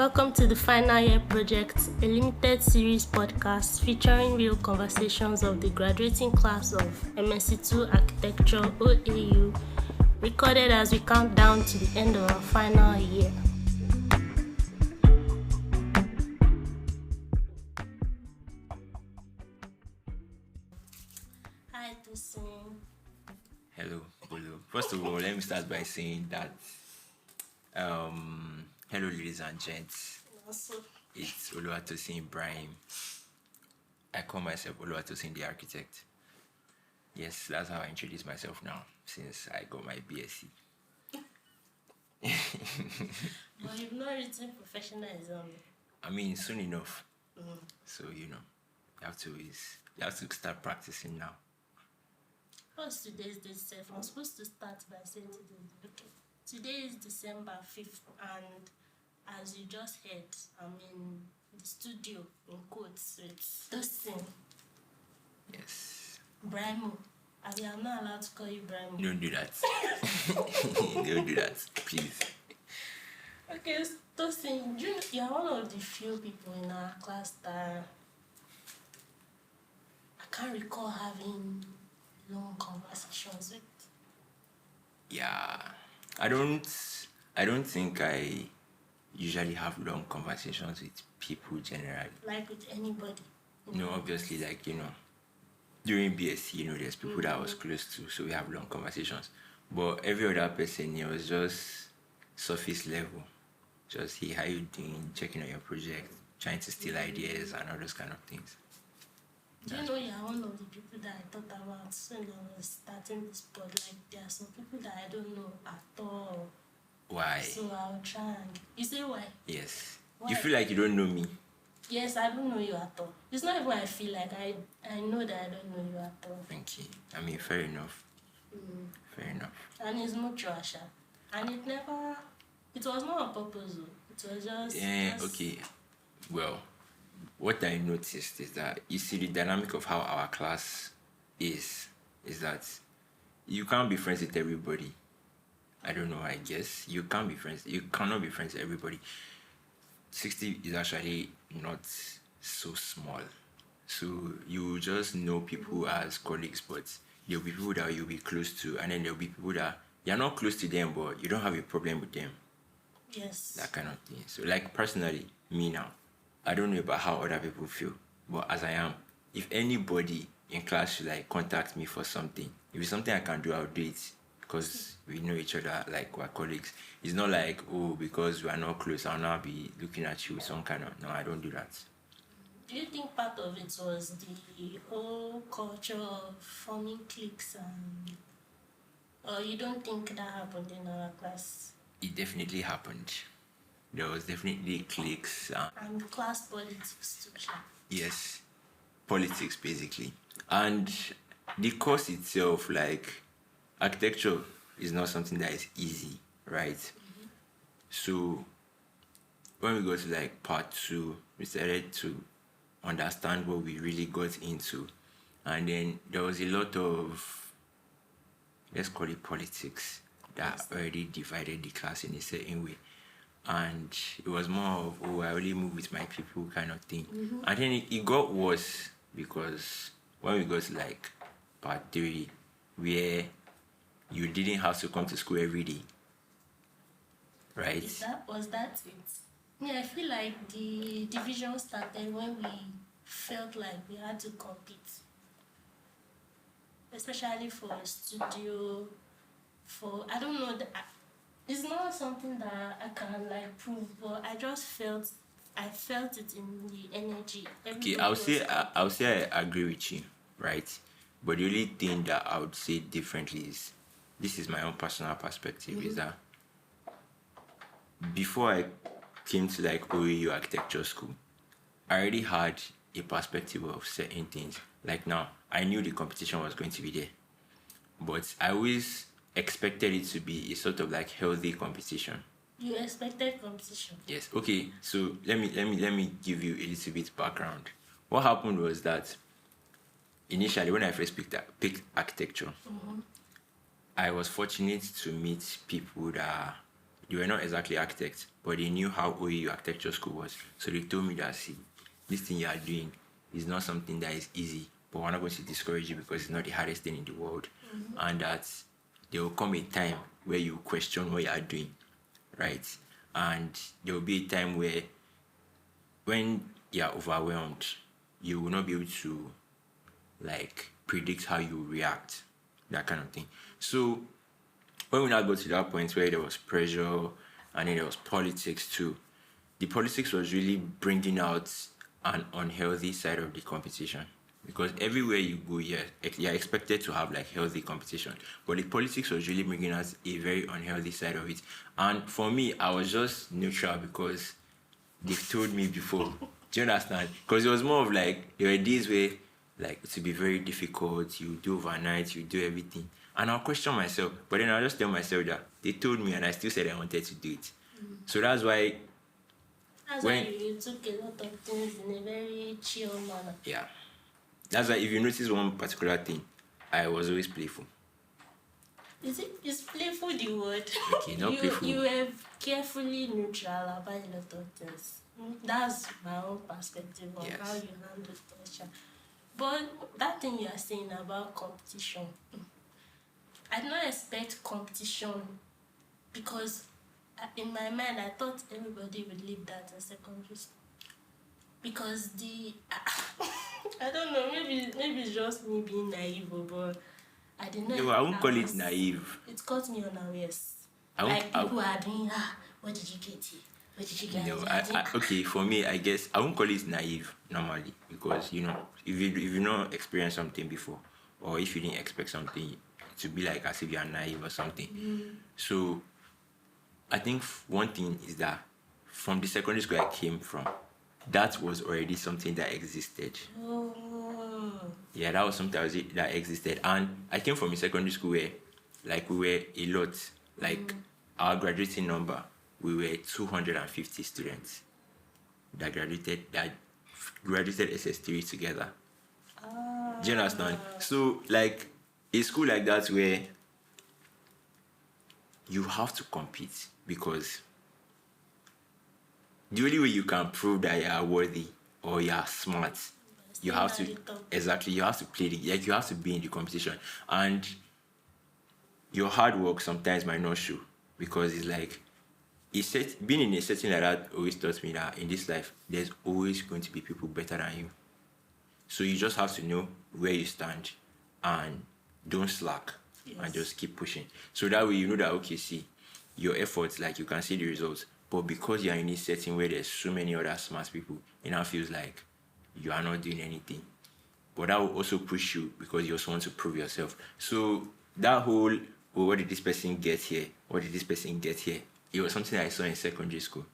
Welcome to the Final Year Project, a limited series podcast featuring real conversations of the graduating class of MSc2 Architecture OAU, recorded as we count down to the end of our final year. Hi, Tosin. Hello, Bolo. First of all, let me start by saying that hello ladies and gents. Also, It's Oluwatosin Ibrahim. I call myself Oluwatosin the architect. Yes, that's how I introduce myself now, since I got my BSc. but you've not written professional exam. I mean, soon enough. So you have to start practicing now. What's today's date, Seth? I'm supposed to start by saying today. Okay. Today is December 5th, and as you just heard, I'm in the studio, in quotes, with Tosin. Yes. Brimo. I mean, I'm not allowed to call you Brimo. Don't do that. Don't do that, please. Okay, Tosin, you're one of the few people in our class that I can't recall having long conversations with. Yeah. I don't think I usually have long conversations with people generally. Like with anybody. No, obviously, during BSc, there's people that I was close to, so we have long conversations. But every other person, it was just surface level. Just, hey, how you doing? Checking on your project, trying to steal ideas and all those kind of things. Do you know you're one of the people that I thought about when I was starting this pod? Like, there are some people that I don't know at all. Why? So I'll try and... You say why? Yes. Why? You feel like you don't know me? Yes, I don't know you at all. It's not even I feel like I know that I don't know you at all. Thank you. I mean, fair enough. Fair enough. And it's mutual, Asha. And it was not on purpose, though. It was just... Yeah, okay. Well, what I noticed is that, you see, the dynamic of how our class is that you can't be friends with everybody. I don't know, I guess. You cannot be friends with everybody. 60 is actually not so small. So you just know people as colleagues, but there'll be people that you'll be close to, and then there'll be people that you're not close to them, but you don't have a problem with them. Yes. That kind of thing. So, like, personally, me now, I don't know about how other people feel, but as I am, if anybody in class should contact me for something, if it's something I can do, I'll do it because we know each other, like we're colleagues. It's not like, oh, because we are not close, I'll now be looking at you with some kind of... No, I don't do that. Do you think part of it was the whole culture of forming cliques or you don't think that happened in our class? It definitely happened. There was definitely cliques. And class politics too, Sha. Yes, politics basically. And the course itself, architecture is not something that is easy, right? So when we go to part 2, we started to understand what we really got into. And then there was a lot of, let's call it politics, that already divided the class in a certain way. And it was more of, I only move with my people kind of thing. And then it got worse because when we got to part 3, where you didn't have to come to school every day, right? Was that it? Yeah, I feel like the division started when we felt like we had to compete, especially for a studio. I don't know, it's not something that I can prove, but I just felt it in the energy. Okay, I'll say I agree with you, right? But the only thing that I would say differently is, this is my own personal perspective, is that before I came to OAU architecture school, I already had a perspective of certain things. Now, I knew the competition was going to be there, but I always expected it to be a sort of healthy competition. You expected competition? Yes. Okay, so let me give you a little bit background. What happened was that initially, when I first picked architecture, I was fortunate to meet people that they were not exactly architects, but they knew how OAU architecture school was. So they told me that, see, this thing you are doing is not something that is easy, but we're not going to discourage you because it's not the hardest thing in the world. And that there will come a time where you question what you are doing, right? And there will be a time where when you're overwhelmed, you will not be able to like predict how you react, that kind of thing. So when we now go to that point where there was pressure and then there was politics too, the politics was really bringing out an unhealthy side of the competition, because everywhere you go, you're expected to have like healthy competition, but the politics was really bringing out a very unhealthy side of it. And for me, I was just neutral because they've told me before. Do you understand? Because it was more of like, there were days where like it would be very difficult, you do overnight, you do everything, and I'll question myself, but then I'll just tell myself that they told me and I still said I wanted to do it. So that's why you took a lot of things in a very chill manner. Yeah. That's why if you notice one particular thing, I was always playful. Is playful the word? Okay, not playful. You were carefully neutral about a lot of things. That's my own perspective on how you handle pressure. But that thing you are saying about competition, I did not expect competition because in my mind I thought everybody would leave that in secondary school. Because I don't know, maybe it's just me being naive, but I didn't know. No, I won't call it naive. It caught me unawares. People are doing, what did you get here? What did you get? No, okay, for me, I guess I won't call it naive normally, because you know, if you not experienced something before, or if you didn't expect something, to be like as if you are naive or something. So I think one thing is that from the secondary school I came from, that was already something that existed. Yeah, that was something that existed. And I came from a secondary school where, like, we were a lot. Like, our graduating number, we were 250 students that graduated SS3 together. Do you understand? So, like, a school like that where you have to compete, because the only way you can prove that you are worthy or you are smart, you have to play you have to be in the competition, and your hard work sometimes might not show, because it's like being in a setting like that always taught me that in this life there's always going to be people better than you. So you just have to know where you stand and don't slack. And just keep pushing. So that way you know that, okay, see, your efforts, like, you can see the results, but because you're in this setting where there's so many other smart people, it now feels like you are not doing anything. But that will also push you because you also want to prove yourself. So that whole, what did this person get here? What did this person get here? It was something I saw in secondary school.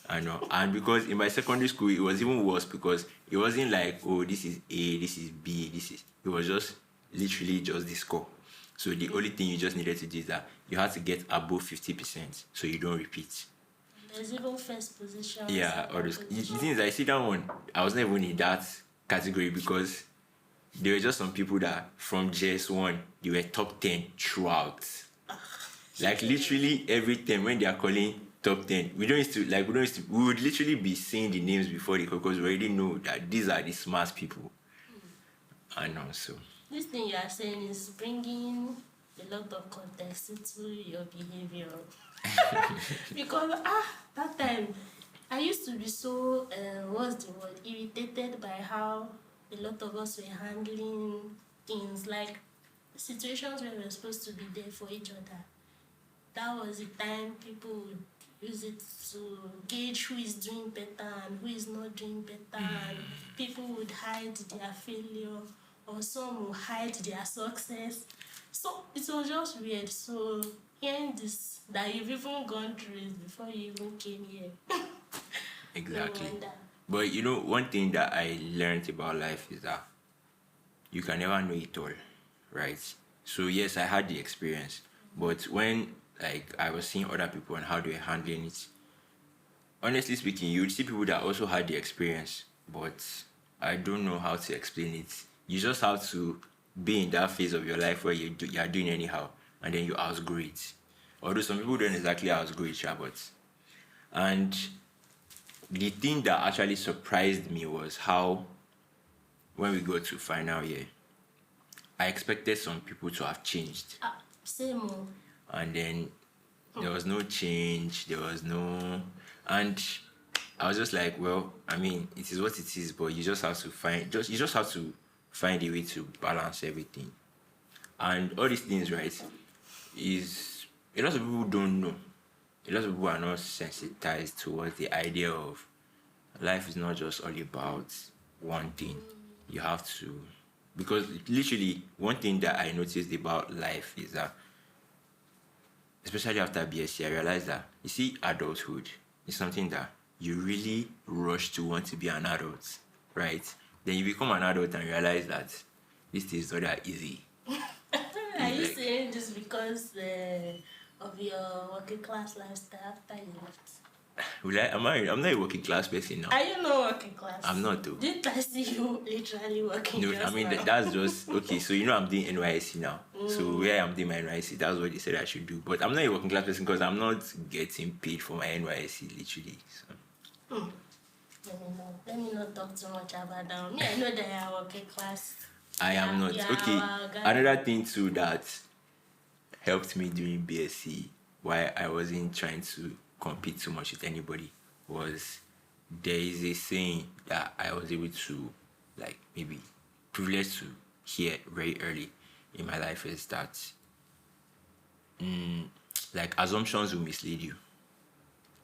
I know. And because in my secondary school, it was even worse, because it wasn't like, oh, this is A, this is B, it was just literally just the score. So the only thing you just needed to do is that you had to get above 50% so you don't repeat. There's even first position. Yeah, or the thing is, I see that one, I was not even in that category, because there were just some people that from JS1, they were top 10 throughout. Like, literally every time when they are calling top 10, we would literally be saying the names before they call, because we already know that these are the smart people. I know, so. This thing you are saying is bringing a lot of context into your behavior. Because that time I used to be so irritated by how a lot of us were handling things, like situations where we were supposed to be there for each other. That was the time people would use it to gauge who is doing better and who is not doing better, and people would hide their failure, or some will hide their success. So it was just weird. So hearing this, that you've even gone through it before you even came here. Exactly. But you know, one thing that I learned about life is that you can never know it all, right? So yes, I had the experience, but when I was seeing other people and how they were handling it, honestly speaking, you would see people that also had the experience, but I don't know how to explain it. You just have to be in that phase of your life where you are doing anyhow, and then you outgrow it. Although some people don't exactly outgrow each other, but and the thing that actually surprised me was how when we got to final year, I expected some people to have changed. Same. And then there was no change, there was no, and I was just like, well, I mean, it is what it is, but you just have to find a way to balance everything. And all these things, right, is a lot of people don't know. A lot of people are not sensitized towards the idea of life is not just all about one thing. You have to, because literally one thing that I noticed about life is that, especially after BSc, I realized that, you see, adulthood is something that you really rush to want to be an adult, right? Then you become an adult and realize that this is not that easy. Are you saying this because of your working class lifestyle after you left? I'm not a working class person now. Are you not working class? I'm not though. Didn't I see you literally working? No, I mean that's just okay. So I'm doing NYSC now. So where I'm doing my NYSC, that's what they said I should do. But I'm not a working class person because I'm not getting paid for my NYSC literally. So. Let me not talk too much about that. Me, I know that you are working class. I am not. Okay. Another thing too that helped me during BSc, why I wasn't trying to compete too much with anybody, was there is a saying that I was able to, like, maybe privileged to hear very early in my life, is that like assumptions will mislead you.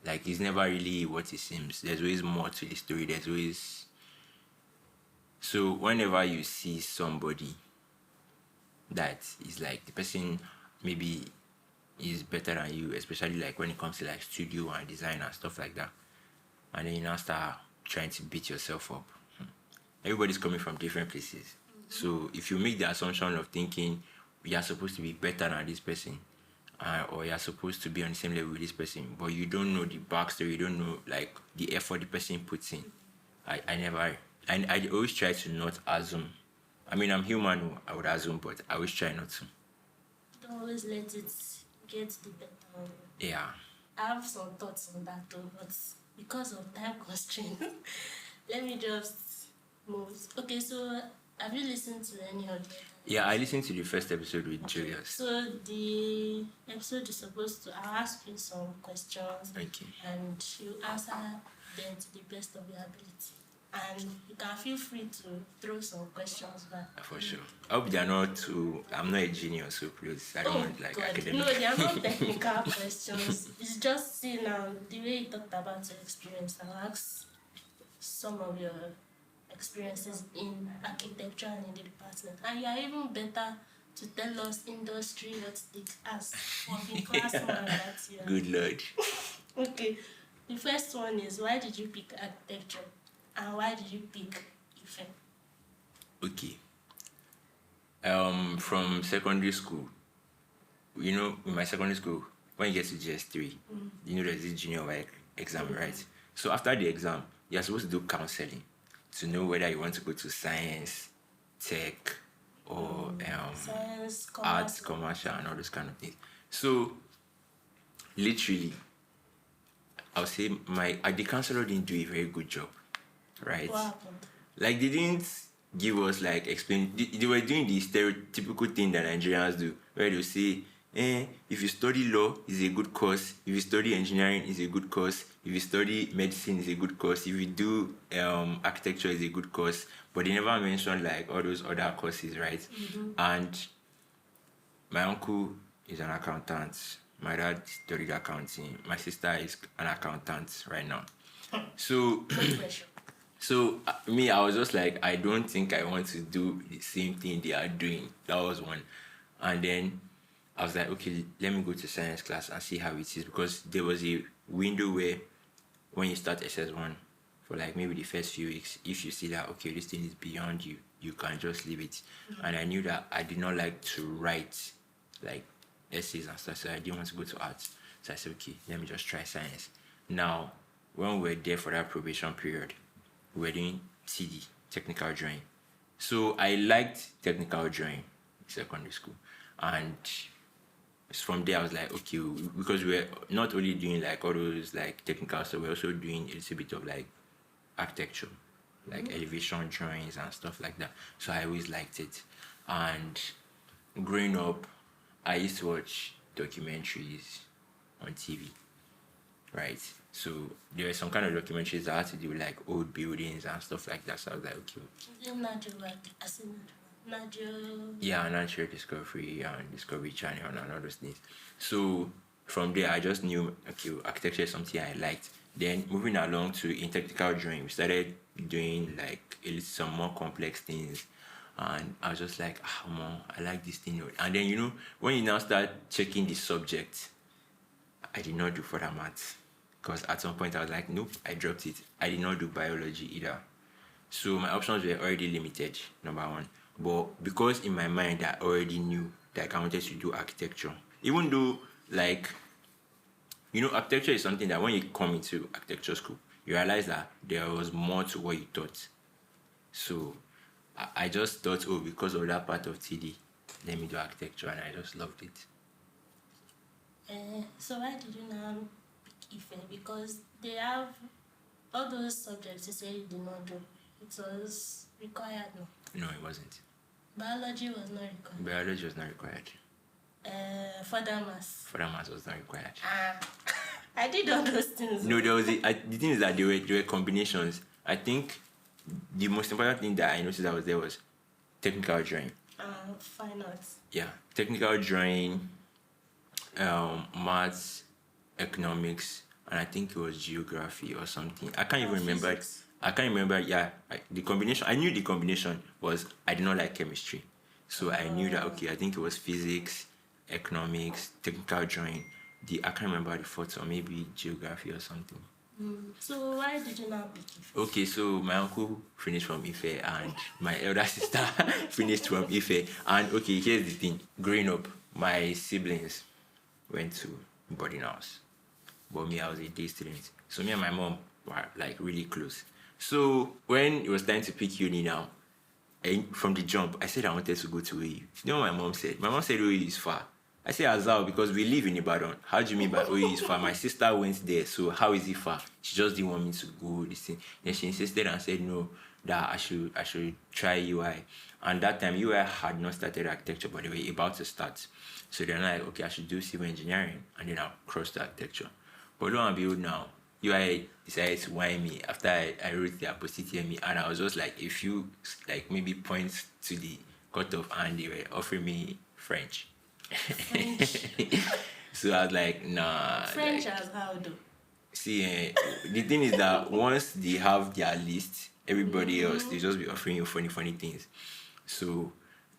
Like, it's never really what it seems. There's always more to the story. There's always, so whenever you see somebody that is like, the person maybe is better than you, especially like when it comes to like studio and design and stuff like that, and then you now start trying to beat yourself up. Everybody's coming from different places. So if you make the assumption of thinking you're supposed to be better than this person, or you're supposed to be on the same level with this person, but you don't know the backstory, you don't know like the effort the person puts in. I always try to not assume. I mean, I'm human, I would assume, but I always try not to. Don't always let it get the better of you. Yeah. I have some thoughts on that too, but because of time constraints, let me just move. Okay, so have you listened to any of them? Yeah, I listened to the first episode with Julius. So the episode is supposed to, I'll ask you some questions. Okay. And you answer them to the best of your ability. And you can feel free to throw some questions back. For sure. I hope they are not too, I'm not a genius, so please, I don't want like God. academic. No, they are not technical questions. It's just, see now, the way you talked about your experience. I'll ask some of your experiences in architecture and in the department. And you are even better to tell us industry what they ask working class man that you are. Good Lord. Okay. The first one is, why did you pick architecture? And why did you pick Ife? Okay. From secondary school, in my secondary school, when you get to GS3, there's this junior work exam, right? So after the exam, you're supposed to do counseling to know whether you want to go to science, tech, or science, arts, commercial, and all those kind of things. So, literally, I'll say the counselor didn't do a very good job, right? What happened? Like, they didn't give us, like, explain. They were doing the stereotypical thing that Nigerians do, where they'll say, if you study law, it's a good course. If you study engineering, it's a good course. If you study medicine, it's a good course. If you do architecture, it's a good course. But they never mentioned like all those other courses, right? Mm-hmm. And my uncle is an accountant. My dad studied accounting. My sister is an accountant right now. So, I was just like, I don't think I want to do the same thing they are doing. That was one. And then I was like, okay, let me go to science class and see how it is, because there was a window where when you start SS1 for like maybe the first few weeks, if you see that, okay, this thing is beyond you, you can just leave it. Mm-hmm. And I knew that I did not like to write like essays and stuff, so I didn't want to go to arts. So I said, okay, let me just try science. Now, when we were there for that probation period, we were doing TD, technical drawing. So I liked technical drawing in secondary school. And from there I was like, okay, because we're not only doing like all those like technical stuff, we're also doing a little bit of like architecture, like elevation drawings and stuff like that. So I always liked it. And growing up, I used to watch documentaries on TV, right? So there were some kind of documentaries that had to do with like old buildings and stuff like that. So I was like, okay. Yeah, Natural Discovery and Discovery Channel and all those things. So from there, I just knew, okay, architecture is something I liked. Then moving along to in technical drawing, we started doing like some more complex things. And I was just like, man, I like this thing. And then, when you now start checking the subject, I did not do further maths. Because at some point I was like, nope, I dropped it. I did not do biology either. So my options were already limited, number one. But because in my mind I already knew that I wanted to do architecture. Even though, like, architecture is something that when you come into architecture school, you realize that there was more to what you thought. So I just thought, because of that part of TD, let me do architecture, and I just loved it. So why did you now pick IFE? Because they have all those subjects you say you did not do. It was required, no? No, it wasn't. Biology was not required. Biology was not required. Further maths. Further maths was not required. I did all those things. No, the thing is that there were combinations. I think the most important thing that I noticed that was there was technical drawing. Fine arts. Yeah, technical drawing, maths, economics, and I think it was geography or something. I can't even remember. Physics. I can't remember. Yeah, the combination. I knew the combination was I did not like chemistry, so I knew that okay. I think it was physics, economics, technical drawing. I can't remember the fourth, or maybe geography or something. So why did you not pick IFE? Okay, so my uncle finished from IFE and my elder sister finished from IFE. And okay, here's the thing. Growing up, my siblings went to boarding house. But me, I was a day student. So me and my mom were like really close. So when it was time to pick uni now, from the jump, I said I wanted to go to OAU. You know what my mom said? My mom said OAU is far. I said Azal because we live in Ibadan. How do you mean by OAU is far? My sister went there, so how is it far? She just didn't want me to go this thing. Then she insisted and said no, that I should try UI. And that time UI had not started architecture, but they were about to start. So they're like, okay, I should do civil engineering and then I'll cross to architecture. But lo and behold now, UI decided to whine me after I wrote the apostille me, and I was just like a few like maybe points to the cutoff, and they were offering me French. So I was like, nah. French as how though? See, the thing is that once they have their list, everybody else they just be offering you funny things. So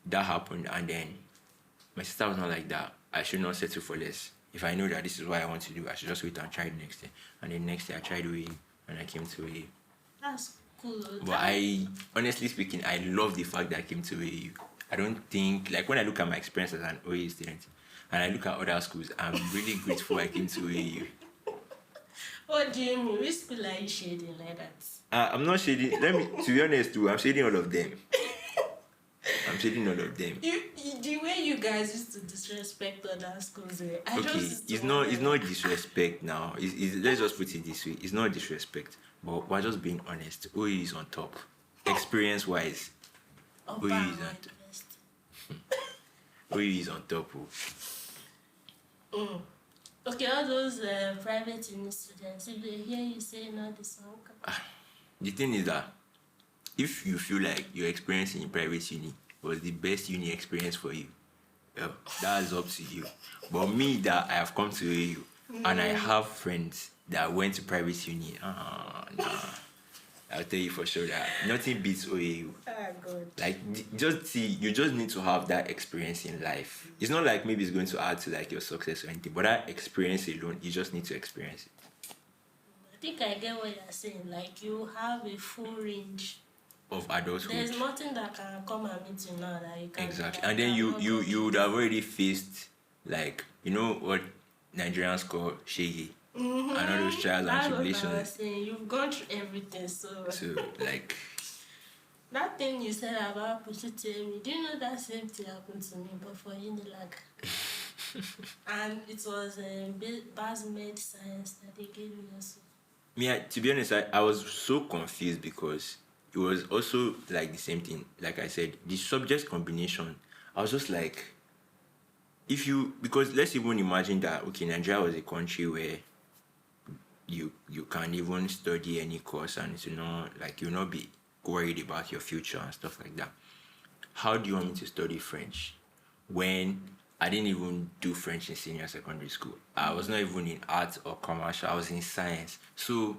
that happened, and then my sister was not like that. I should not settle for less. If I know that this is what I want to do, I should just wait and try the next day. And then next day I tried OAU, and I came to OAU. That's cool. But honestly speaking, I love the fact that I came to OAU. I don't think, like when I look at my experience as an OAU student and I look at other schools, I'm really grateful I came to OAU. What do you mean? Which school are you shading like that? I'm not shading, to be honest too, I'm shading all of them. I'm shading all of them. The way you guys used to disrespect other schools, it's not disrespect now. Let's just put it this way. It's not disrespect, but we're just being honest. OAU is on top. Experience-wise, OAU is on top. OAU is on top. Okay, all those private uni students, if they hear you saying all this, the thing is that if you feel like your experience in private uni was the best uni experience for you, that's up to you. But me, that I have come to AU and I have friends that went to private uni, I'll tell you for sure that nothing beats OAU. God. Like, you just need to have that experience in life. It's not like maybe it's going to add to like your success or anything, but that experience alone, you just need to experience it. I think I get what you're saying. Like, you have a full range of adulthood. There's nothing that can come and meet you now that you can. Exactly. And then you would have already faced, like, you know what Nigerians call shaggy. And all those trials and tribulations. What I was saying. You've gone through everything, so like that thing you said about Pusitemi, do you know that same thing happened to me, but for Unilag? And it was Basmed Science that they gave me also. To be honest, I was so confused because it was also like the same thing. Like I said, the subject combination, I was just like, because let's even imagine that, okay, Nigeria was a country where you can even study any course and it's not like you'll not be worried about your future and stuff like that. How do you want me to study French when I didn't even do French in senior secondary school? I was not even in arts or commercial, I was in science. So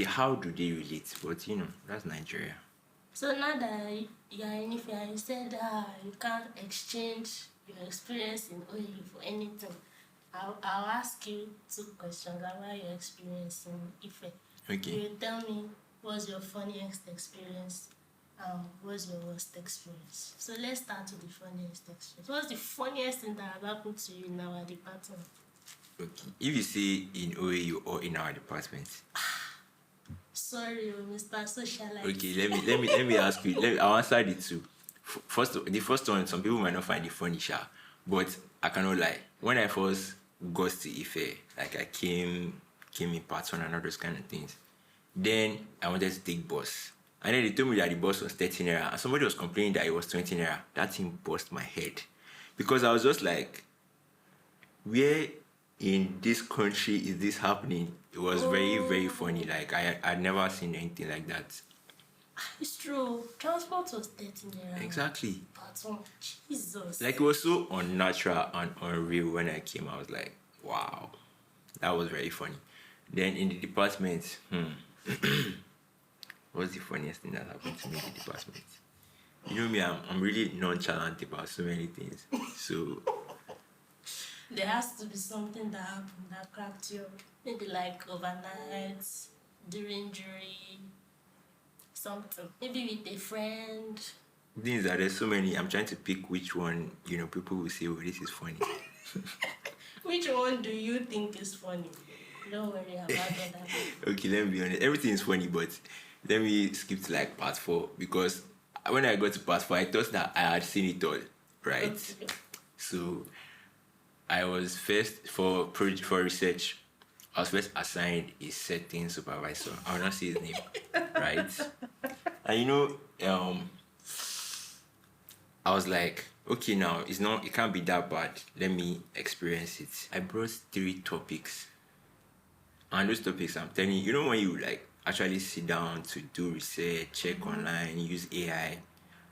how do they relate? But that's Nigeria. So now that you are in Ife and you said you can't exchange your experience in OAU for anything, I'll ask you 2 questions about your experience in Ife. Okay. You tell me what's your funniest experience, what's your worst experience. So let's start with the funniest experience. What's the funniest thing that has happened to you in our department? Okay. If you say in OAU or in our department. Sorry, Mr. Socialite. Okay, let me ask you. I'll answer the 2. The first one, some people might not find it funny, but I cannot lie. When I first got to Ife, like I came in part 1 and all those kind of things. Then I wanted to take bus. And then they told me that the bus was 13 naira. And somebody was complaining that it was 20 naira. That thing burst my head. Because I was just like, where in this country is this happening? It was very, very funny. Like, I'd never seen anything like that. It's true. Transport was 13 naira. Exactly. But Jesus. Like, it was so unnatural and unreal when I came. I was like, wow. That was very funny. Then in the department, what's the funniest thing that happened to me in the department? You know me, I'm really nonchalant about so many things. So there has to be something that happened that cracked you up. Maybe like overnight, during jury, something. Maybe with a friend. Things that there's so many. I'm trying to pick which one, people will say, oh, this is funny. Which one do you think is funny? Don't worry about that. Okay, let me be honest. Everything is funny, but let me skip to like part 4 because when I got to part 4, I thought that I had seen it all, right? Okay. So I was first for research. I was first assigned a setting supervisor. I will not say his name, right? And I was like, okay, now it can't be that bad. Let me experience it. I brought 3 topics. And those topics, I'm telling you, when you like actually sit down to do research, check online, use AI,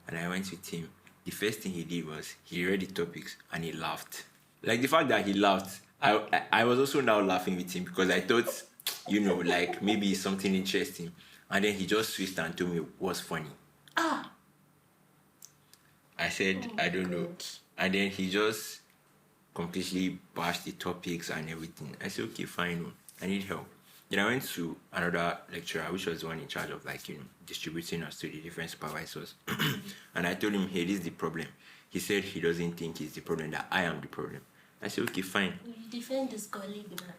and I went with him. The first thing he did was he read the topics and he laughed. Like the fact that he laughed, I was also now laughing with him because I thought, like maybe it's something interesting. And then he just switched and told me what's funny. I said, I don't know. And then he just completely bashed the topics and everything. I said, okay, fine. I need help. Then I went to another lecturer, which was the one in charge of distributing us to the different supervisors. And I told him, hey, this is the problem. He said he doesn't think it's the problem, that I am the problem. I said, okay, fine. You defend this colleague now.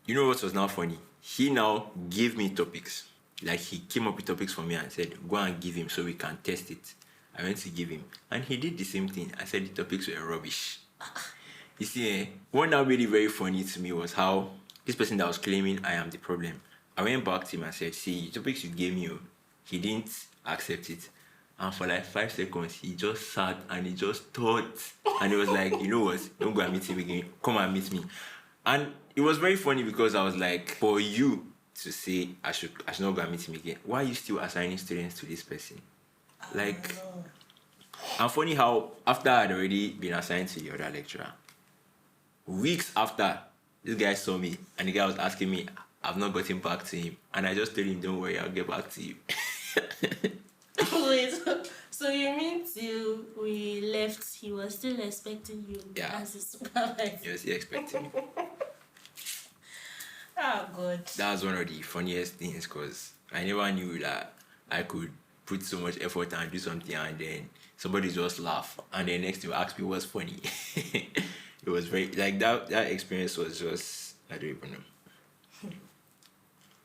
You know what was now funny? He now gave me topics. Like he came up with topics for me and said, go and give him so we can test it. I went to give him. And he did the same thing. I said the topics were rubbish. You see, what now made it very funny to me was how this person that was claiming I am the problem, I went back to him and said, see, the topics you gave me, he didn't accept it. And for like 5 seconds, he just sat and he just thought. And he was like, you know what? Don't go and meet him again. Come and meet me. And it was very funny because I was like, for you to say I should not go and meet him again, why are you still assigning students to this person? Like, and funny how after I had already been assigned to the other lecturer, weeks after, this guy saw me and the guy was asking me, I've not gotten back to him. And I just told him, don't worry, I'll get back to you. Wait, so you mean till we left, he was still expecting you as a supervisor? Yes, he expected me. Oh, God. That was one of the funniest things because I never knew that I could put so much effort and do something and then somebody just laugh and then next thing ask me what's funny. It was very, like that experience was just, I don't even know.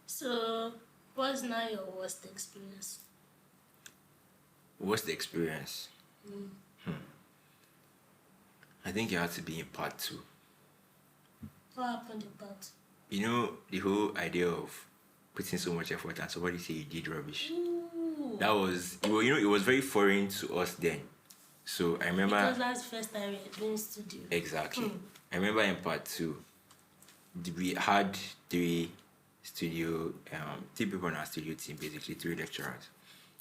So, what's now your worst experience? Worst experience? I think it had to be in part 2. What happened in part? You know, the whole idea of putting so much effort and somebody say you did rubbish. Ooh. That was, you know, it was very foreign to us then. So I remember. Because that's the first time we were doing studio. Exactly. I remember in part 2, we had 3 people on our studio team, basically 3 lecturers.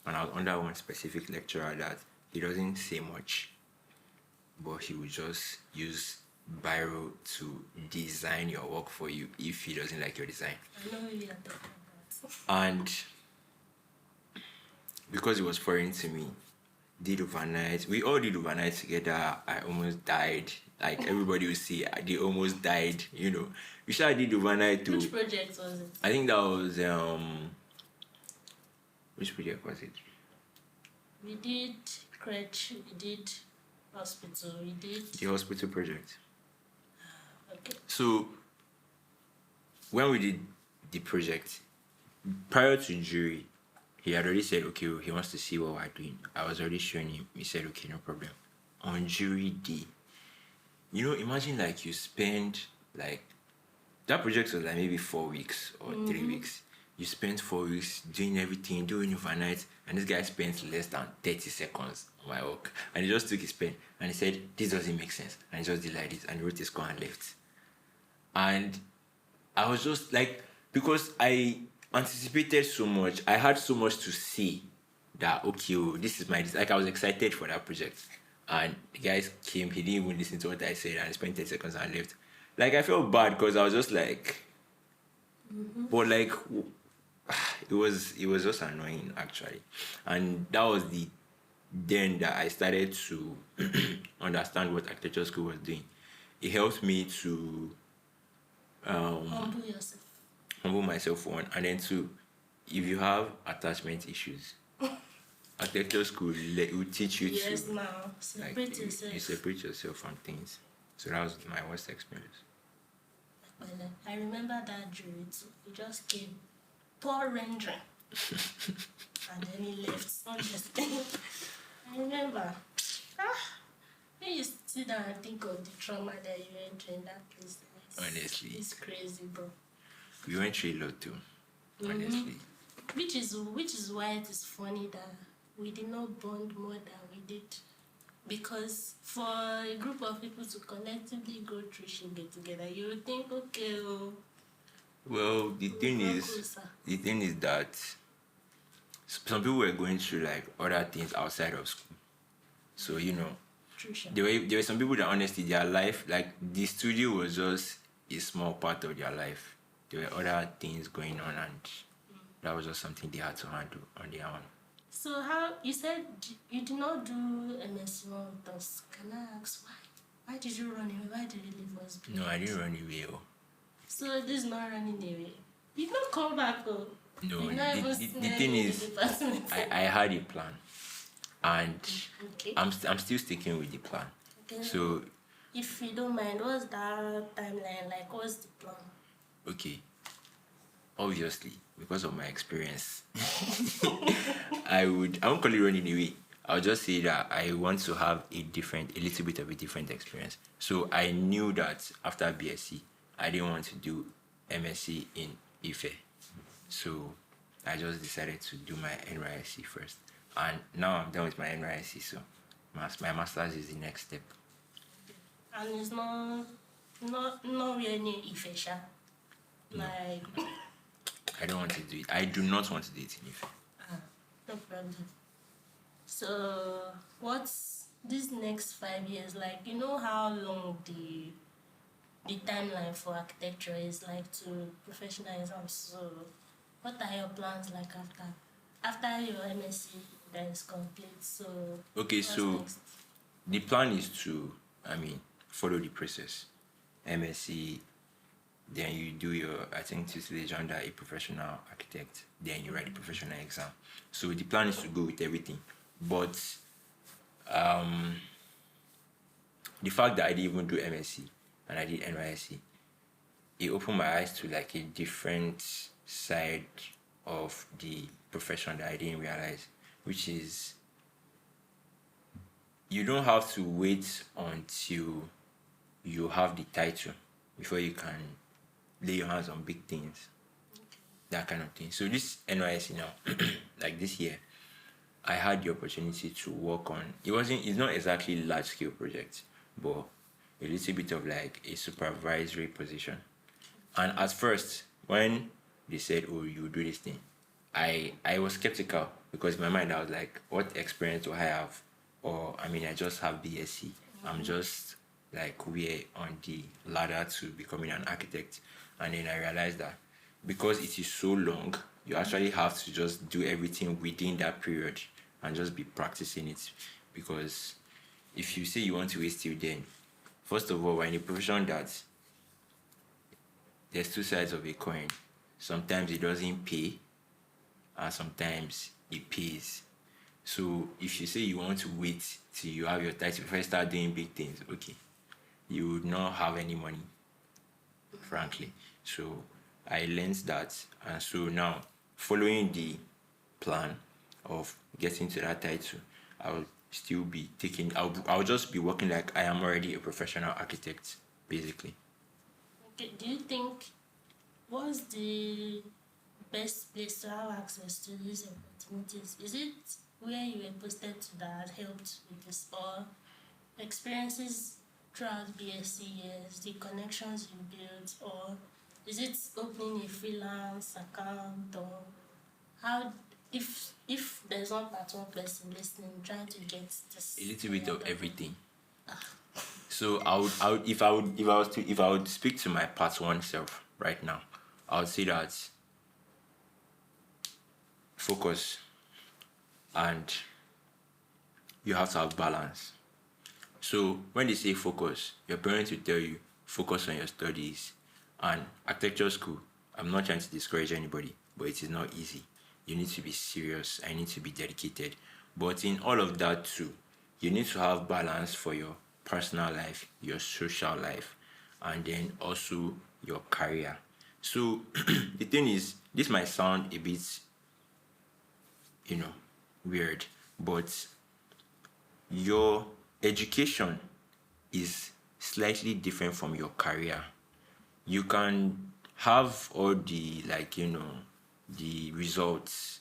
And I was under one specific lecturer that he doesn't say much, but he would just use Biro to design your work for you if he doesn't like your design. I know who you're talking about. And because it was foreign to me, did overnight. We all did overnight together. I almost died. Like everybody would say, they almost died. You know, we sure did overnight too. Which project was it? I think that was which project was it? We did crèche. We did hospital. We did The hospital project. okay. So when we did the project, prior to jury, he had already said, okay, he wants to see what we're doing. I was already showing him. He said, okay, no problem. On jury day, you know, imagine like you spend like, that project was like maybe 4 weeks or 3 weeks. You spent 4 weeks doing everything, doing overnight, and this guy spent less than 30 seconds on my work. And he just took his pen and he said, this doesn't make sense. And he just did like this and he wrote his score and left. And I was just like, because I anticipated so much, I had so much to see that, okay, oh, this is my, like I was excited for that project. And the guys came, he didn't even listen to what I said and he spent 10 seconds and left. Like I felt bad because I was just like, but like, it was just annoying actually. And that was then that I started to understand what architecture school was doing. It helped me to Humble yourself. humble myself, one, and then 2, if you have attachment issues, architecture school will teach you Yes, to now like separate yourself. you separate yourself from things. So that was my worst experience. Well, I remember that jury too. He just came, poor rendering, and then he left. Honestly, I remember. When you sit down and think of the trauma that you went through in that place, Honestly, it's crazy, bro. we went through a lot too. Honestly, Which is why it is funny that we did not bond more than we did. Because for a group of people to collectively go through shit together, you would think, okay, well, the thing is that some people were going through like other things outside of school. So you know, there were some people that honestly their life, like the studio was just a small part of their life. There were other things going on, and that was just something they had to handle on their own. So how you said you did not do MSc with us? Can I ask why? Why did you run away? Why did you leave us? No, I didn't run away. So this is not running away. You don't come back, oh. No, the thing is, I had a plan, and okay. I'm still sticking with the plan. Okay. So, if you don't mind, what's that timeline like? What's the plan? okay, obviously, because of my experience, I won't call it running away. I'll just say that I want to have a little bit of a different experience. So I knew that after BSc, I didn't want to do MSc in Ife. So I just decided to do my NYSC first. And now I'm done with my NYSC, so my master's is the next step. And it's not really near Ife, sha. Like, I don't want to do it. I do not want to do it in Ife. no problem. So, what's this next 5 years like? You know how long the timeline for architecture is like to professional exams. So, what are your plans like after your MSc that is complete? So, okay, so next? the plan is to, follow the process. MSc, then you do your, I think, tutelage under a professional architect, then you write the professional exam. So the plan is to go with everything. But the fact that I didn't even do MSc and I did NYSC, it opened my eyes to like a different side of the profession that I didn't realize, which is you don't have to wait until you have the title before you can lay your hands on big things, that kind of thing. So this NYSC now, like this year, I had the opportunity to work on. It's not exactly large scale project, but a little bit of like a supervisory position. And at first, when they said, "Oh, you do this thing," I was skeptical because in my mind I was like, "What experience do I have?" Or I mean, I just have BSc. I'm just like we're on the ladder to becoming an architect, and then I realized that because it is so long, you actually have to just do everything within that period and just be practicing it. Because if you say you want to wait till then, first of all, we're in a profession that there's two sides of a coin. Sometimes it doesn't pay, and sometimes it pays. So if you say you want to wait till you have your title before you start doing big things, okay, you would not have any money, frankly. So I learned that, and so now following the plan of getting to that title, I'll still be taking. I'll just be working like I am already a professional architect, basically. Okay, do you think what's the best place to have access to these opportunities? Is it where you were posted to that helped with this, or experiences throughout BSc years, the connections you built, or is it opening a freelance account, or how? If there's not that one person listening trying to get this, A little bit of everything. So if I would speak to my part one self right now, I would say that focus, and you have to have balance. So when they say focus, your parents will tell you focus on your studies. And architecture school, I'm not trying to discourage anybody, but it is not easy. You need to be serious. I need to be dedicated. But in all of that too, you need to have balance for your personal life, your social life, and then also your career. So the thing is, this might sound a bit, weird, but your education is slightly different from your career. You can have all the the results,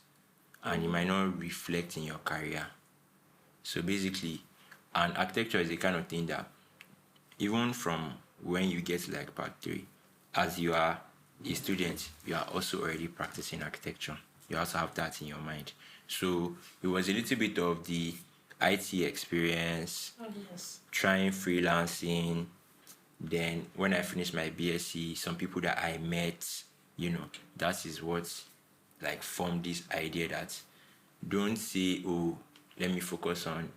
and it might not reflect in your career. So basically, and architecture is the kind of thing that even from when you get to like part three, as you are a student, you are also already practicing architecture. You also have that in your mind. So it was a little bit of the IT experience, oh yes, trying freelancing. Then when I finished my BSc, some people that I met, that is what like formed this idea that don't say, "Oh, let me focus on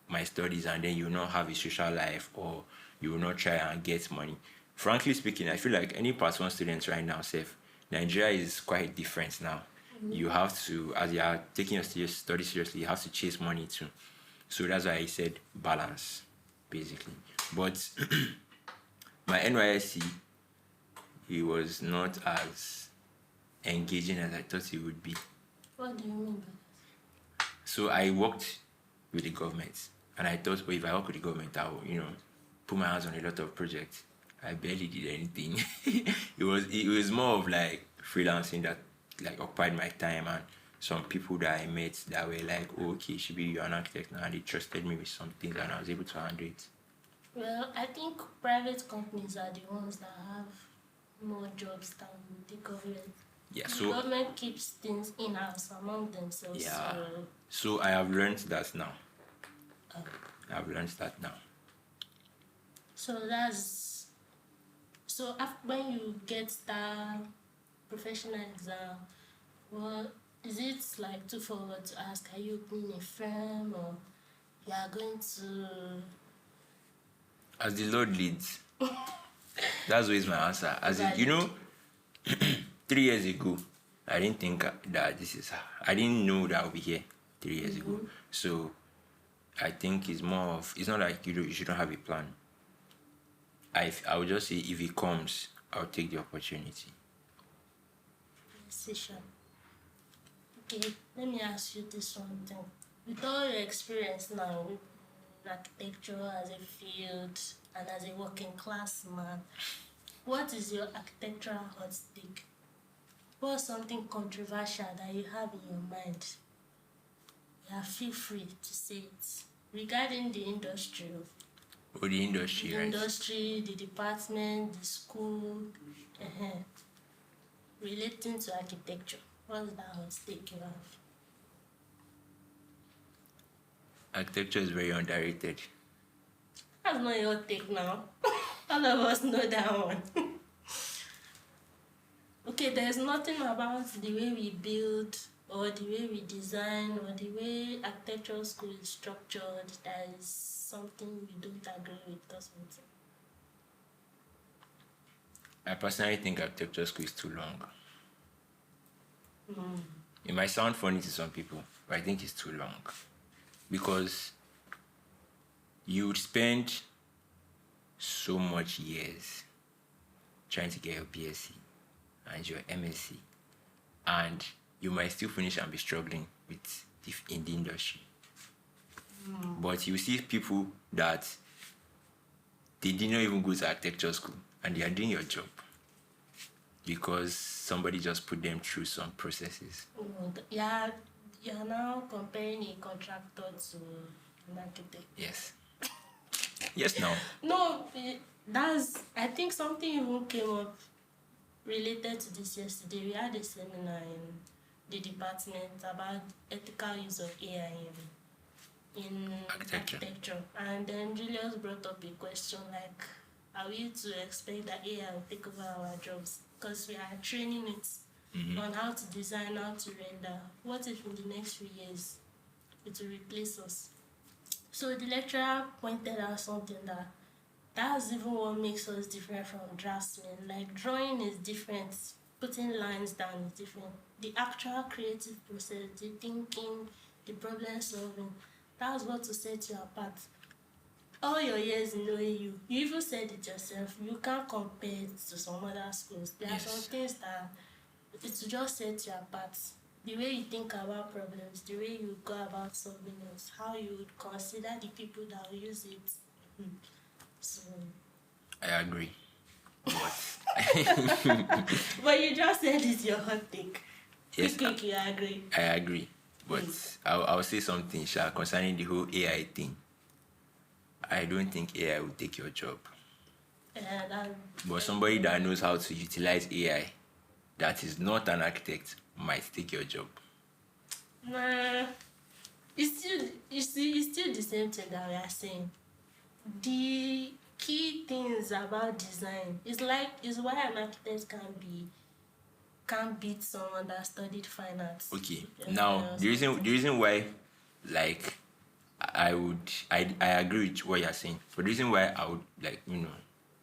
my studies," and then you will not have a social life, or you will not try and get money. Frankly speaking, I feel like any part one student right now, safe, Nigeria is quite different now. You have to, as you are taking your study seriously, you have to chase money too. So that's why I said balance, basically. But my NYSC, it was not as engaging as I thought it would be. what do you mean by that? So I worked with the government, and I thought, well, if I work with the government, I will, put my hands on a lot of projects. I barely did anything. it was more of like freelancing that like occupied my time, and some people that I met that were like, "Oh, okay, should be you're an architect now," and they trusted me with some things, and I was able to handle it. Well, I think private companies are the ones that have more jobs than the government. Yeah. The So government keeps things in-house among themselves. yeah. So I have learned that now. I've learned that now. So when you get that professional exam, well, is it like too forward to ask, are you opening a firm, or you are going to? As the Lord leads. That's always my answer. As in, 3 years ago, I didn't think that I didn't know that I'll be here 3 years ago. So I think it's more of, it's not like you shouldn't have a plan. I would just say if it comes, I'll take the opportunity. Decision. Okay, let me ask you this one thing. With all your experience now, architecture as a field and as a working class man, what is your architectural hot take? What's something controversial that you have in your mind? Yeah, feel free to say it. Regarding the industry, Or the industry, the right? industry, the department, the school, relating to architecture, what's that hot take you have? Architecture is very underrated. That's not your take now. All of us know that one. Okay, there's nothing about the way we build or the way we design or the way architectural school is structured that is something we don't agree with or something. I personally think architecture school is too long. It might sound funny to some people, but I think it's too long. Because you would spend so much years trying to get your BSc and your MSc, and you might still finish and be struggling with in the industry. But you see people that they did not even go to architecture school and they are doing your job because somebody just put them through some processes. Yeah, you're now comparing a contractor to an architect. Yes. Yes, no. No, I think something even came up related to this yesterday. We had a seminar in the department about ethical use of AI in architecture. And then Julius brought up a question like, are we to expect that AI will take over our jobs? Because we are training it on how to design, how to render. What if in the next few years it will replace us? So the lecturer pointed out something that's even what makes us different from draftsmen. Like, drawing is different, putting lines down is different. The actual creative process, the thinking, the problem solving, that's what will set you apart. All your years in OAU, you even said it yourself, you can't compare it to some other schools. There are some things that it will just set you apart. The way you think about problems, the way you go about solving it, how you would consider the people that will use it. So I agree. But but you just said it's your hot take. yes, You agree? I agree. But I'll say something, Sha, concerning the whole AI thing. I don't think AI will take your job. But somebody that knows how to utilize AI, that is not an architect, might take your job. Nah, it's still the same thing that we are saying. The key things about design is why an architect can't beat someone that studied fine arts. Okay. Now the reason why, like, I agree with what you're saying, but the reason why I would, like,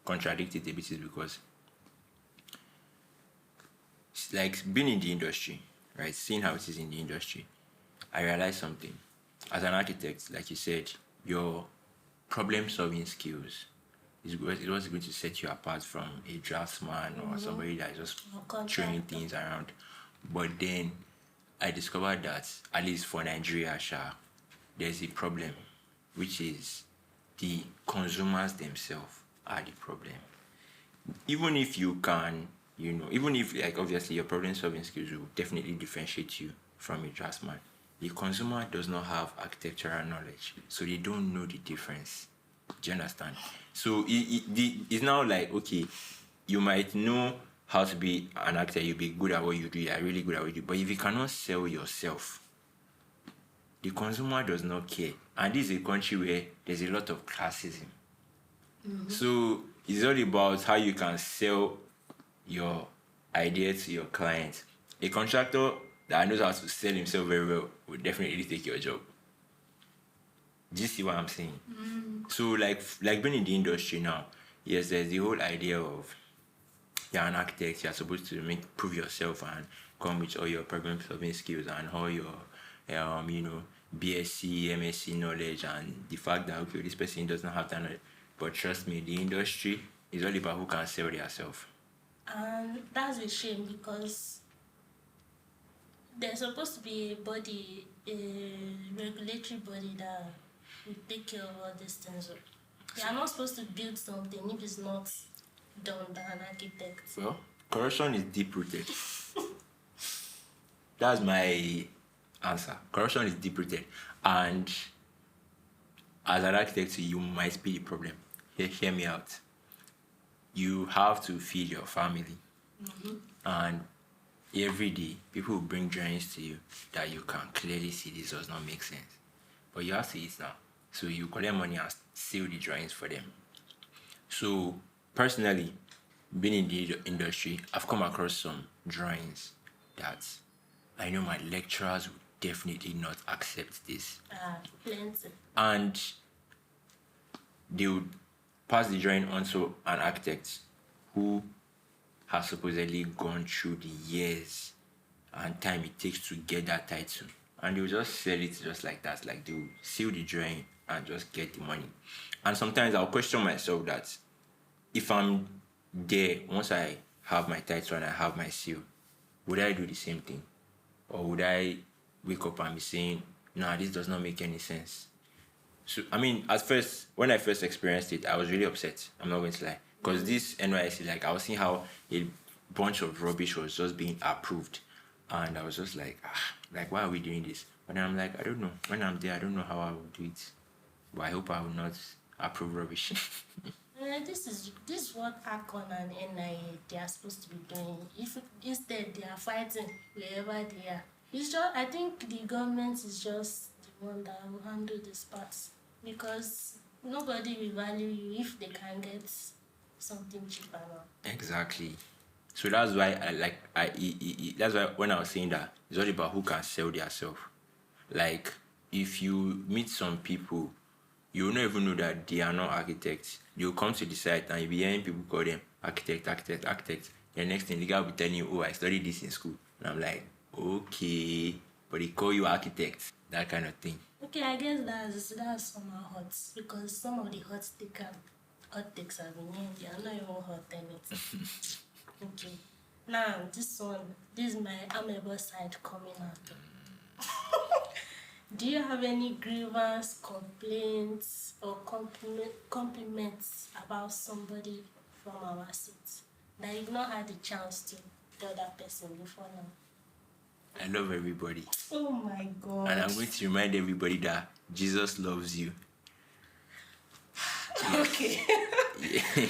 contradict it a bit is because, like, being in the industry, right, seeing how it is in the industry, I realized something. As an architect, like you said, your problem-solving skills is what was going to set you apart from a draftsman or somebody that is just throwing things around. But then I discovered that, at least for Nigeria, there's a problem, which is the consumers themselves are the problem. Even if you can, even if, like, obviously your problem-solving skills will definitely differentiate you from a draftsman, the consumer does not have architectural knowledge, so they don't know the difference. Do you understand? So it's now like, okay, you might know how to be an actor, you'll be good at what you do, you're really good at what you do, but if you cannot sell yourself, the consumer does not care. And this is a country where there's a lot of classism. So it's all about how you can sell your idea to your client. A contractor that knows how to sell himself very well will definitely take your job. Do you see what I'm saying? So like being in the industry now, yes, there's the whole idea of you're an architect, you're supposed to prove yourself and come with all your problem-solving skills and all your BSc, MSc knowledge, and the fact that, okay, this person does not have that knowledge. But trust me, the industry is all about who can sell themselves. And that's a shame, because there's supposed to be a regulatory body that will take care of all these things. You are not supposed to build something if it's not done by an architect. Well, corruption is deep rooted. That's my answer. Corruption is deep rooted, and as an architect, you might be the problem. Hear me out. You have to feed your family, and every day people will bring drawings to you that you can clearly see this does not make sense, but you have to eat now. So you collect money and seal the drawings for them. So personally, being in the industry, I've come across some drawings that I know my lecturers would definitely not accept this. Plenty. And they would pass the drawing on to an architect who has supposedly gone through the years and time it takes to get that title. And they will just sell it just like that. Like they will seal the drawing and just get the money. And sometimes I'll question myself that if I'm there, once I have my title and I have my seal, would I do the same thing? Or would I wake up and be saying, nah, this does not make any sense? So, I mean, at first, when I first experienced it, I was really upset. I'm not going to lie. Because this NYSC, like, I was seeing how a bunch of rubbish was just being approved. And I was just like, why are we doing this? But then I'm like, I don't know. When I'm there, I don't know how I will do it. But I hope I will not approve rubbish. This is what ACON and NIA they are supposed to be doing. If instead they are fighting wherever they are, it's just, I think the government is just the one that will handle this part, because nobody will value you if they can get something cheaper now. Exactly. So that's why that's why when I was saying that, it's all about who can sell themselves. Like, if you meet some people, you will not even know that they are not architects. You'll come to the site and you'll be hearing people call them architect. The next thing, the guy will be telling you, oh, I studied this in school. And I'm like, okay, but they call you architect. That kind of thing. Okay, I guess that's somehow hot, because some of the hot takes have been here. They are not even hot anything. Okay. Now, this is my amable side coming out. Do you have any grievance, complaints, or compliments about somebody from our seat that you've not had the chance to tell that person before now? I love everybody. Oh my God. And I'm going to remind everybody that Jesus loves you. Okay.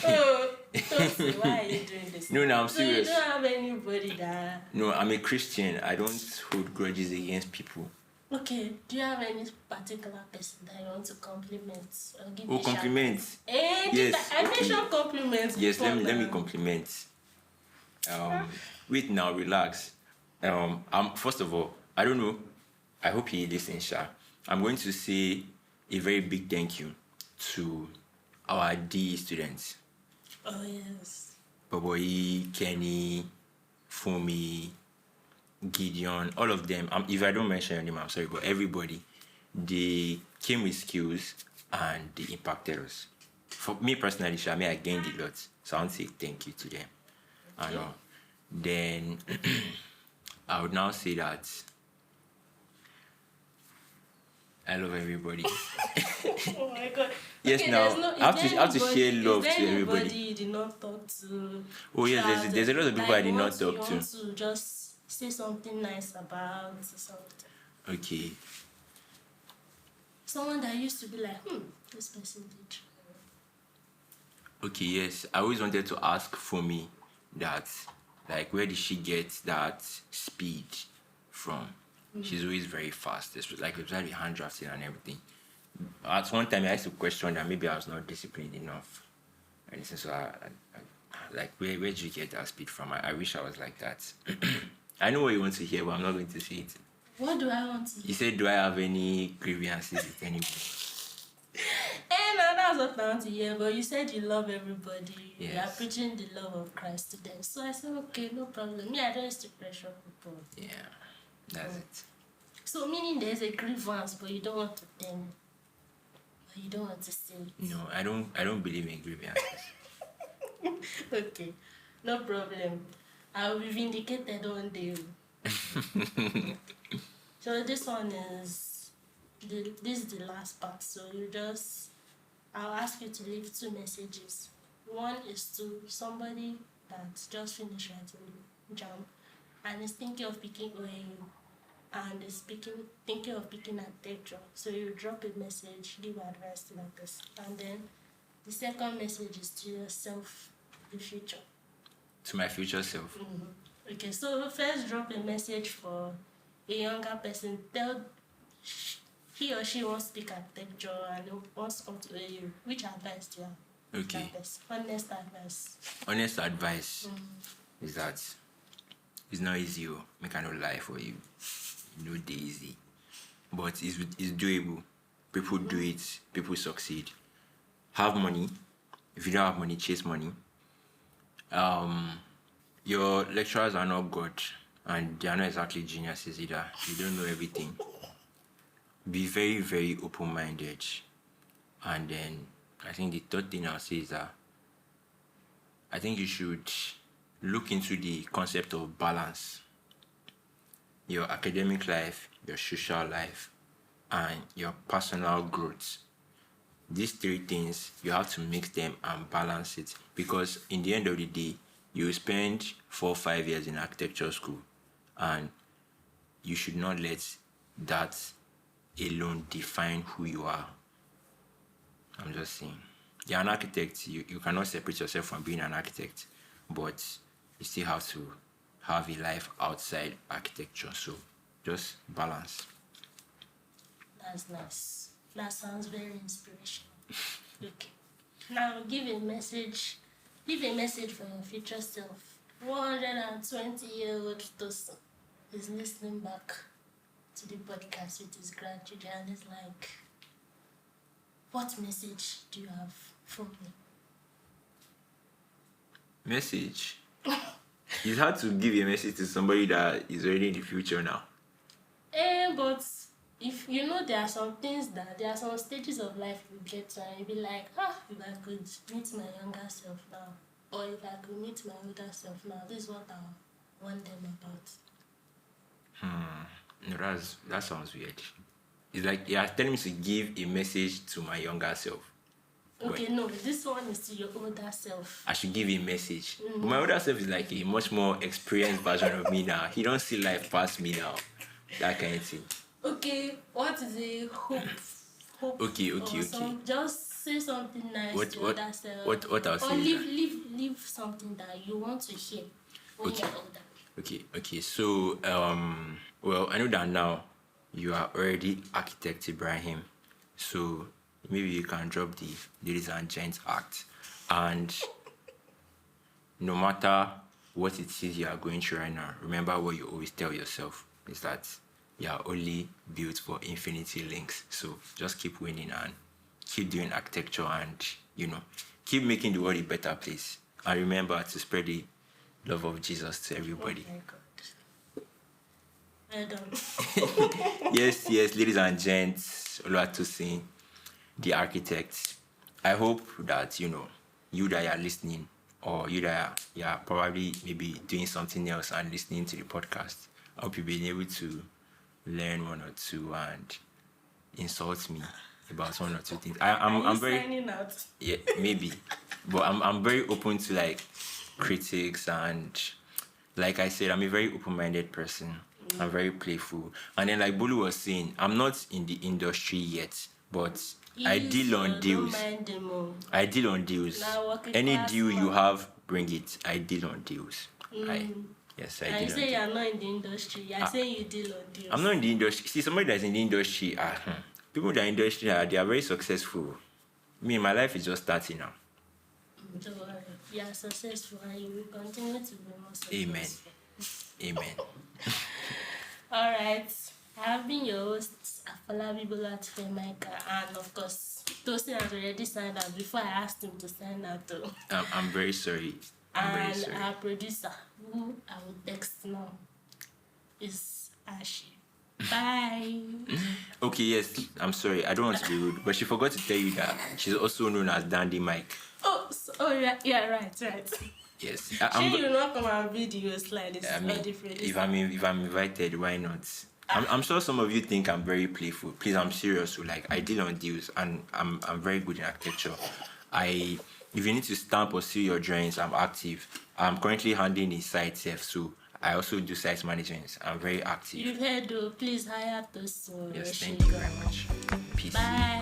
Oh, Tosin, why are you doing this? No, I'm so serious. You don't have anybody that... No, I'm a Christian. I don't hold grudges against people. Okay, do you have any particular person that you want to compliment or give compliments? Yes. I mentioned compliments. Yes, let me compliment. Wait now, relax. First of all, I don't know. I hope he listens, Sha. I'm going to say a very big thank you to our DE students. Oh yes. Boboyi, Kenny, Fumi, Gideon, all of them. If I don't mention your name, I'm sorry, but everybody, they came with skills and they impacted us. For me personally, Shami, I gained a lot, so I want to say thank you to them. And then I would now say that I love everybody. Oh my God. Yes, okay, now I have to share love to everybody. You did not talk to? Oh yes, there's a lot of people I did not talk to. You want to just say something nice about something. Okay. Someone that used to be like, this person did. Okay, yes. I always wanted to ask Fumi that, like, where did she get that speed from? She's always very fast. It's like especially hand drafting and everything. At one time, I used to question that maybe I was not disciplined enough. And so I like, where did you get that speed from? I wish I was like that. I know what you want to hear, but I'm not going to say it. What do I want to hear? You said, do I have any grievances with anybody? No, that's what I want to hear. But you said you love everybody. Yes. You are preaching the love of Christ to them. So I said, okay, no problem. Me, I don't used to pressure people. Yeah, that's it. So meaning there's a grievance, but you don't want to tell me. Or you don't want to say it. No, I don't believe in grievances. Okay, no problem. I will be vindicated one day. So this one is, this is the last part. So I'll ask you to leave 2 messages. One is to somebody that just finished writing JAM and is thinking of picking OAU and is thinking of picking architecture. So you drop a message, give advice to that person. And then the second message is to yourself, the future. To my future self. Mm-hmm. Okay, so first drop a message for a younger person. Tell he or she wants to pick architecture and wants to come to AU. Which advice do you have? Okay. Honest advice. Honest advice is that it's not easy. Make I no lie for you. No day easy. But it's doable. People do it. People succeed. Have money. If you don't have money, chase money. Your lecturers are not good, and they are not exactly geniuses either. You don't know everything. Be very, very open-minded. And then I think the third thing I'll say is that I think you should look into the concept of balance. Your academic life, your social life, and your personal growth. These 3 things, you have to mix them and balance it, because in the end of the day, you spend 4 or 5 years in architecture school, and you should not let that alone define who you are. I'm just saying. You're an architect. You cannot separate yourself from being an architect, but you still have to have a life outside architecture. So just balance. That's nice. That sounds very inspirational. Okay. Now give a message for your future self. 120-year-old Tosin is listening back to the podcast with his grandchildren and is like, what message do you have for me? Message? It's hard to give a message to somebody that is already in the future now. But if you know there are some stages of life you get to and you'll be like, if I could meet my younger self now, or if I could meet my older self now, this is what I want them about. No, that sounds weird. It's like you're telling me to give a message to my younger self. Okay, no, this one is to your older self. I should give a message. But my older self is like a much more experienced version of me now. He don't see life past me now. That kind of thing. Okay, what is a hope? Okay. Just say something nice to your older self. What I'll say. Or leave something that you want to hear when you're older. Okay. So, well, I know that now you are already Architect Ibrahim. So maybe you can drop the Ladies and Gents Act. And no matter what it is you are going through right now, remember what you always tell yourself is that you are only built for infinity links. So just keep winning and keep doing architecture and, keep making the world a better place. And remember to spread the love of Jesus to everybody. Oh my God. Well done. Yes, ladies and gents, Tosin, the architect. I hope that, you that are listening, or you that are probably maybe doing something else and listening to the podcast, I hope you've been able to learn 1 or 2 and insult me about 1 or 2 things. I'm very signing out. Yeah, maybe. But I'm very open to like critics, and like I said, I'm a very open-minded person. I'm very playful. And then like Bolu was saying, I'm not in the industry yet, but I deal on deals. I deal on deals. Any deal you have, bring it. I deal on deals. Yes, I deal on deals. You say you're not in the industry. You're saying you deal on deals. I'm not in the industry. See, somebody that's in the industry, people that are in the industry, they are very successful. Me, my life is just starting now. Don't worry. You are successful and you will continue to be more successful. Amen. All right. I have been your host, Afolabi Bolat Femaika, and of course, Tosin has already signed out before I asked him to sign out too. I'm very sorry. Our producer, who I will text now, is Ashi. Bye. Okay, yes, I'm sorry. I don't want to be rude, but she forgot to tell you that she's also known as Dandymike. Yeah, right. Yes. You will not come and video slide. It's different. If I'm invited, why not? I'm sure some of you think I'm very playful. Please, I'm serious. So, like, I deal on deals, and I'm very good in architecture. If you need to stamp or seal your drawings, I'm active. I'm currently handling a site self, so I also do site management. I'm very active. You've heard though. Please hire us. Yes, thank you very much. Peace. Bye.